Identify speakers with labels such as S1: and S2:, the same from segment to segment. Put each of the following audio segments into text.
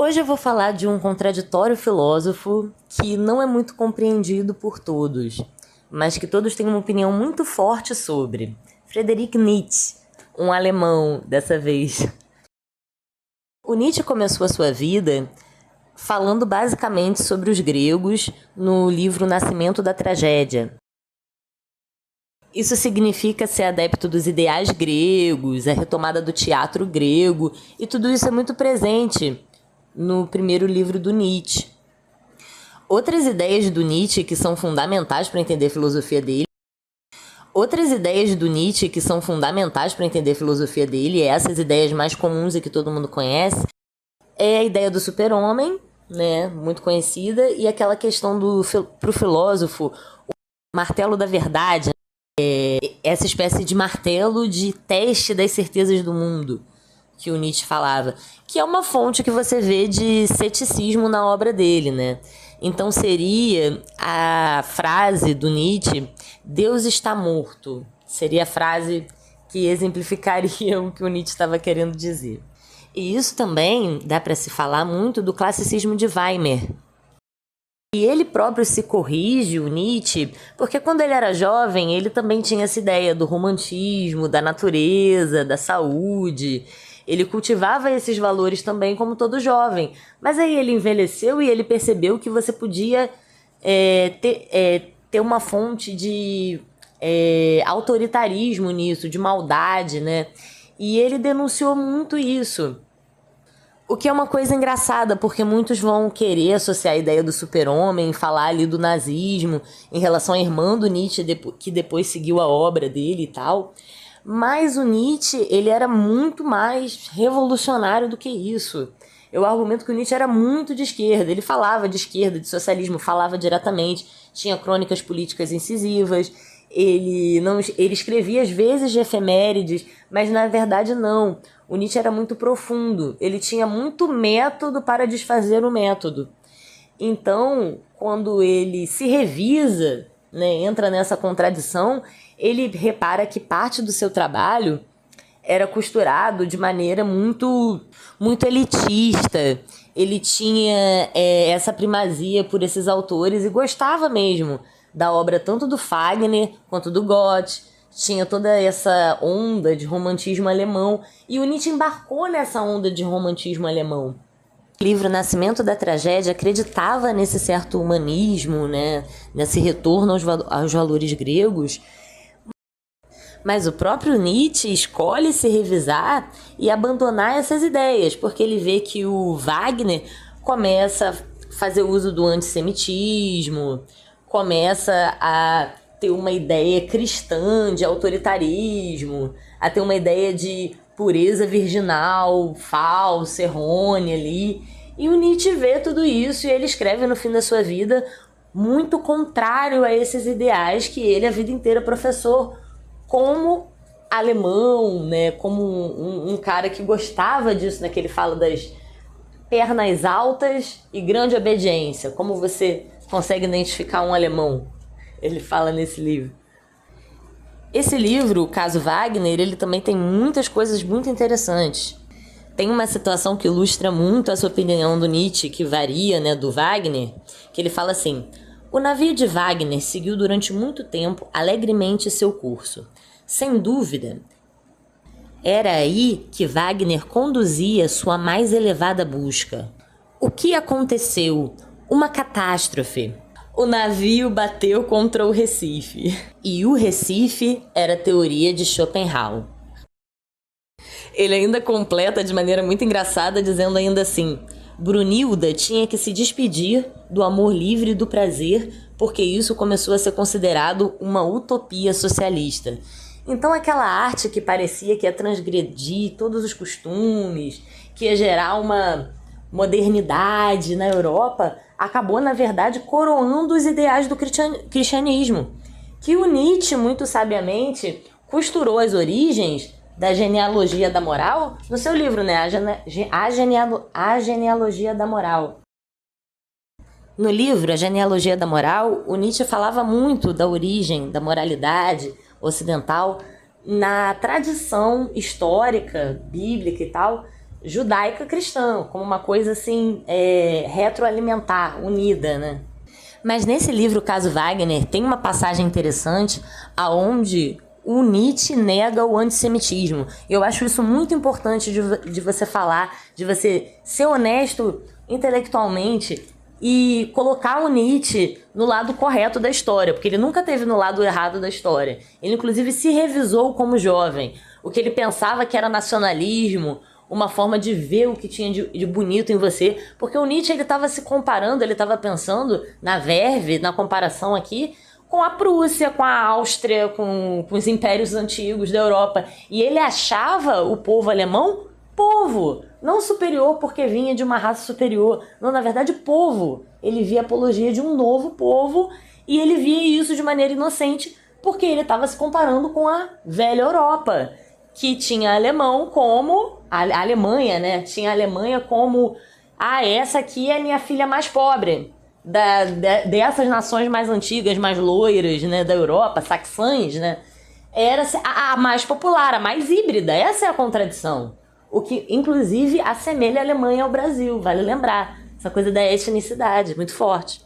S1: Hoje eu vou falar de um contraditório filósofo que não é muito compreendido por todos, mas que todos têm uma opinião muito forte sobre. Friedrich Nietzsche, um alemão dessa vez. O Nietzsche começou a sua vida falando basicamente sobre os gregos no livro Nascimento da Tragédia. Isso significa ser adepto dos ideais gregos, a retomada do teatro grego, e tudo isso é muito presente no primeiro livro do Nietzsche. Outras ideias do Nietzsche que são fundamentais para entender a filosofia dele, essas ideias mais comuns e que todo mundo conhece, é a ideia do super-homem, né, muito conhecida, e aquela questão pro filósofo, o martelo da verdade, essa espécie de martelo de teste das certezas do mundo que o Nietzsche falava, que é uma fonte que você vê de ceticismo na obra dele, né? Então seria a frase do Nietzsche, Deus está morto, seria a frase que exemplificaria o que o Nietzsche estava querendo dizer. E isso também dá para se falar muito do classicismo de Weimar. E ele próprio se corrige, o Nietzsche, porque quando ele era jovem, ele também tinha essa ideia do romantismo, da natureza, da saúde. Ele cultivava esses valores também como todo jovem. Mas aí ele envelheceu e ele percebeu que você podia ter uma fonte de autoritarismo nisso, de maldade, né? E ele denunciou muito isso. O que é uma coisa engraçada, porque muitos vão querer associar a ideia do super-homem, falar ali do nazismo, em relação à irmã do Nietzsche, que depois seguiu a obra dele e tal. Mas o Nietzsche, ele era muito mais revolucionário do que isso. Eu argumento que o Nietzsche era muito de esquerda, ele falava de esquerda, de socialismo, falava diretamente, tinha crônicas políticas incisivas, ele escrevia às vezes de efemérides, mas na verdade não. O Nietzsche era muito profundo, ele tinha muito método para desfazer o método. Então, quando ele se revisa, né, entra nessa contradição, ele repara que parte do seu trabalho era costurado de maneira muito, muito elitista. Ele tinha essa primazia por esses autores e gostava mesmo da obra tanto do Fagner quanto do Goethe. Tinha toda essa onda de romantismo alemão e o Nietzsche embarcou nessa onda de romantismo alemão. O livro Nascimento da Tragédia acreditava nesse certo humanismo, né, nesse retorno aos valores gregos, mas o próprio Nietzsche escolhe se revisar e abandonar essas ideias, porque ele vê que o Wagner começa a fazer uso do antissemitismo, começa a ter uma ideia cristã de autoritarismo, a ter uma ideia de pureza virginal, falsa, errônea ali. E o Nietzsche vê tudo isso e ele escreve no fim da sua vida muito contrário a esses ideais que ele a vida inteira professou como alemão, né? Como um cara que gostava disso, né? Que ele fala das pernas altas e grande obediência. Como você consegue identificar um alemão? Ele fala nesse livro. Esse livro, o caso Wagner, ele também tem muitas coisas muito interessantes. Tem uma situação que ilustra muito essa opinião do Nietzsche, que varia, né, do Wagner, que ele fala assim: o navio de Wagner seguiu durante muito tempo alegremente seu curso. Sem dúvida, era aí que Wagner conduzia sua mais elevada busca. O que aconteceu? Uma catástrofe. O navio bateu contra o Recife. E o Recife era a teoria de Schopenhauer. Ele ainda completa de maneira muito engraçada, dizendo ainda assim: Brunilda tinha que se despedir do amor livre e do prazer, porque isso começou a ser considerado uma utopia socialista. Então aquela arte que parecia que ia transgredir todos os costumes, que ia gerar uma modernidade na Europa, acabou, na verdade, coroando os ideais do cristianismo, que o Nietzsche, muito sabiamente, costurou as origens da genealogia da moral no seu livro, né? A Genealogia da Moral. No livro A Genealogia da Moral, o Nietzsche falava muito da origem da moralidade ocidental na tradição histórica, bíblica e tal, judaica cristã, como uma coisa assim, retroalimentar, unida, né? Mas nesse livro, o Caso Wagner, tem uma passagem interessante aonde o Nietzsche nega o antissemitismo. Eu acho isso muito importante de você falar, de você ser honesto intelectualmente e colocar o Nietzsche no lado correto da história, porque ele nunca esteve no lado errado da história. Ele, inclusive, se revisou como jovem. O que ele pensava que era nacionalismo, uma forma de ver o que tinha de bonito em você. Porque o Nietzsche, ele estava se comparando, ele estava pensando na verve, na comparação aqui, com a Prússia, com a Áustria, com os impérios antigos da Europa. E ele achava o povo alemão povo, não superior porque vinha de uma raça superior. Não, na verdade, povo. Ele via a apologia de um novo povo e ele via isso de maneira inocente porque ele estava se comparando com a velha Europa, que tinha alemão como... A Alemanha, né? Tinha a Alemanha como... essa aqui é a minha filha mais pobre. Dessas nações mais antigas, mais loiras, né? Da Europa, saxãs, né? Era a mais popular, a mais híbrida. Essa é a contradição. O que, inclusive, assemelha a Alemanha ao Brasil, vale lembrar. Essa coisa da etnicidade, muito forte.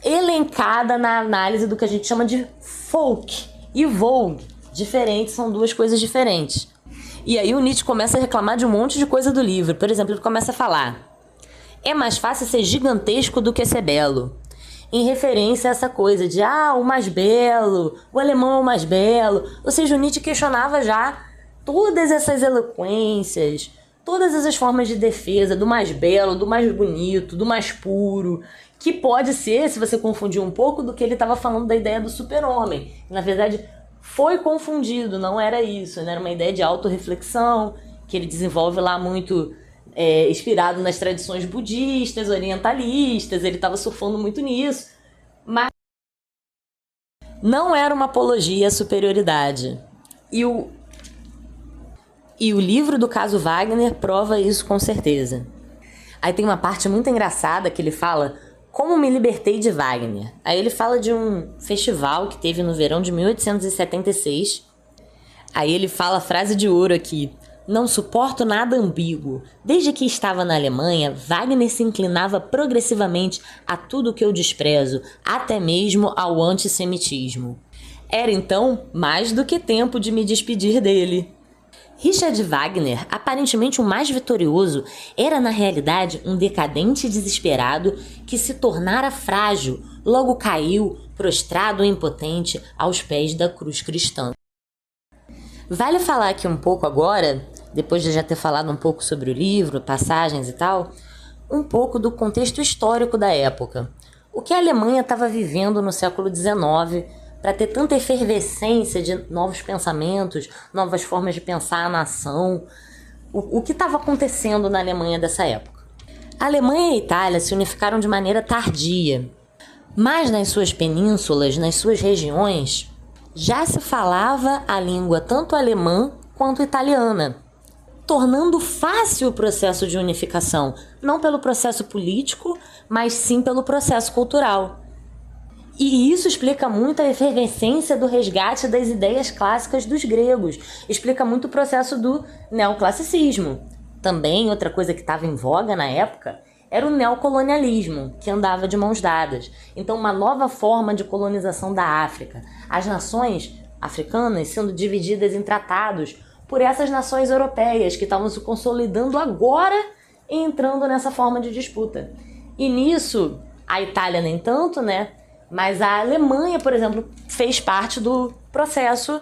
S1: Elencada na análise do que a gente chama de folk e vogue. Diferentes, são duas coisas diferentes. E aí o Nietzsche começa a reclamar de um monte de coisa do livro. Por exemplo, ele começa a falar: é mais fácil ser gigantesco do que ser belo. Em referência a essa coisa de, o mais belo, o alemão é o mais belo. Ou seja, o Nietzsche questionava já todas essas eloquências, todas essas formas de defesa do mais belo, do mais bonito, do mais puro, que pode ser, se você confundir um pouco, do que ele estava falando da ideia do super-homem. Na verdade, foi confundido, não era isso, né? Era uma ideia de autorreflexão, que ele desenvolve lá muito inspirado nas tradições budistas, orientalistas, ele estava surfando muito nisso, mas não era uma apologia à superioridade. E o livro do Caso Wagner prova isso com certeza. Aí tem uma parte muito engraçada que ele fala: como me libertei de Wagner. Aí ele fala de um festival que teve no verão de 1876. Aí ele fala a frase de ouro aqui: não suporto nada ambíguo. Desde que estava na Alemanha, Wagner se inclinava progressivamente a tudo que eu desprezo, até mesmo ao antissemitismo. Era então mais do que tempo de me despedir dele. Richard Wagner, aparentemente o mais vitorioso, era na realidade um decadente desesperado que se tornara frágil, logo caiu, prostrado e impotente, aos pés da cruz cristã. Vale falar aqui um pouco agora, depois de já ter falado um pouco sobre o livro, passagens e tal, um pouco do contexto histórico da época. O que a Alemanha estava vivendo no século XIX para ter tanta efervescência de novos pensamentos, novas formas de pensar a nação. O que estava acontecendo na Alemanha dessa época? A Alemanha e a Itália se unificaram de maneira tardia, mas nas suas penínsulas, nas suas regiões, já se falava a língua tanto alemã quanto italiana, tornando fácil o processo de unificação, não pelo processo político, mas sim pelo processo cultural. E isso explica muito a efervescência do resgate das ideias clássicas dos gregos, explica muito o processo do neoclassicismo. Também, outra coisa que estava em voga na época era o neocolonialismo, que andava de mãos dadas. Então, uma nova forma de colonização da África. As nações africanas sendo divididas em tratados por essas nações europeias que estavam se consolidando agora e entrando nessa forma de disputa. E nisso, a Itália nem tanto, né? Mas a Alemanha, por exemplo, fez parte do processo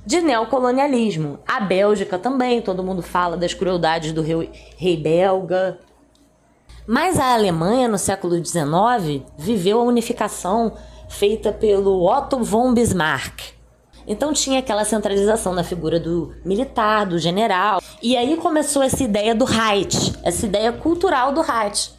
S1: de neocolonialismo. A Bélgica também, todo mundo fala das crueldades do rei belga. Mas a Alemanha, no século XIX, viveu a unificação feita pelo Otto von Bismarck. Então tinha aquela centralização na figura do militar, do general. E aí começou essa ideia do Reich, essa ideia cultural do Reich,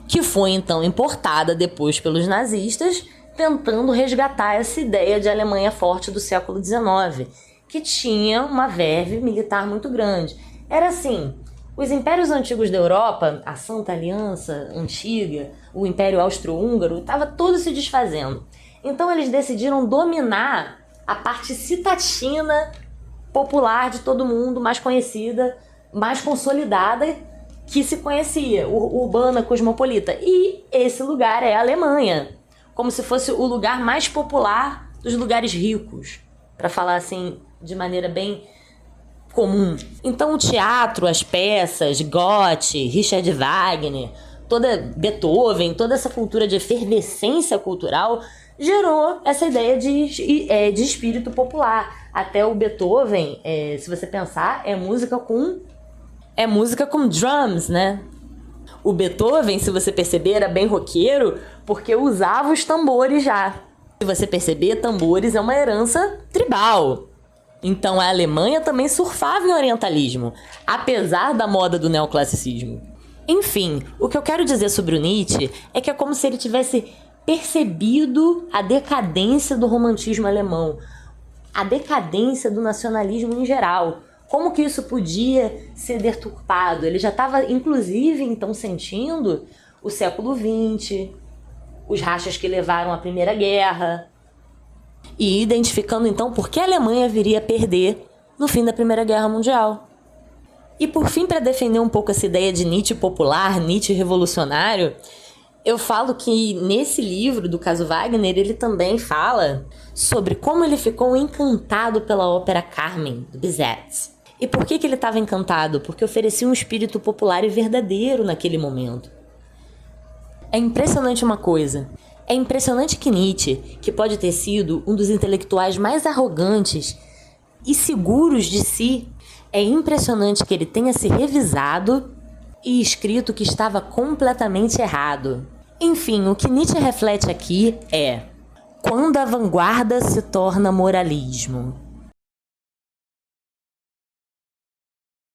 S1: que foi então importada depois pelos nazistas, tentando resgatar essa ideia de Alemanha forte do século XIX, que tinha uma verve militar muito grande. Era assim, os impérios antigos da Europa, a Santa Aliança Antiga, o Império Austro-Húngaro, estava todo se desfazendo. Então eles decidiram dominar a parte citatina popular de todo mundo, mais conhecida mais consolidada que se conhecia, urbana, cosmopolita. E esse lugar é a Alemanha, como se fosse o lugar mais popular dos lugares ricos, para falar assim de maneira bem comum. Então o teatro, as peças, Goethe, Richard Wagner, toda Beethoven, toda essa cultura de efervescência cultural gerou essa ideia de espírito popular. Até o Beethoven, se você pensar, é música com drums, né? O Beethoven, se você perceber, era bem roqueiro porque usava os tambores já. Se você perceber, tambores é uma herança tribal. Então a Alemanha também surfava em orientalismo, apesar da moda do neoclassicismo. Enfim, o que eu quero dizer sobre o Nietzsche é que é como se ele tivesse percebido a decadência do romantismo alemão, a decadência do nacionalismo em geral. Como que isso podia ser deturpado? Ele já estava, inclusive, então sentindo o século XX, os rachas que levaram à Primeira Guerra, e identificando então por que a Alemanha viria a perder no fim da Primeira Guerra Mundial. E por fim, para defender um pouco essa ideia de Nietzsche popular, Nietzsche revolucionário, eu falo que nesse livro do caso Wagner, ele também fala sobre como ele ficou encantado pela ópera Carmen, do Bizet. E por que ele estava encantado? Porque oferecia um espírito popular e verdadeiro naquele momento. É impressionante uma coisa. É impressionante que Nietzsche, que pode ter sido um dos intelectuais mais arrogantes e seguros de si, é impressionante que ele tenha se revisado e escrito que estava completamente errado. Enfim, o que Nietzsche reflete aqui é: quando a vanguarda se torna moralismo.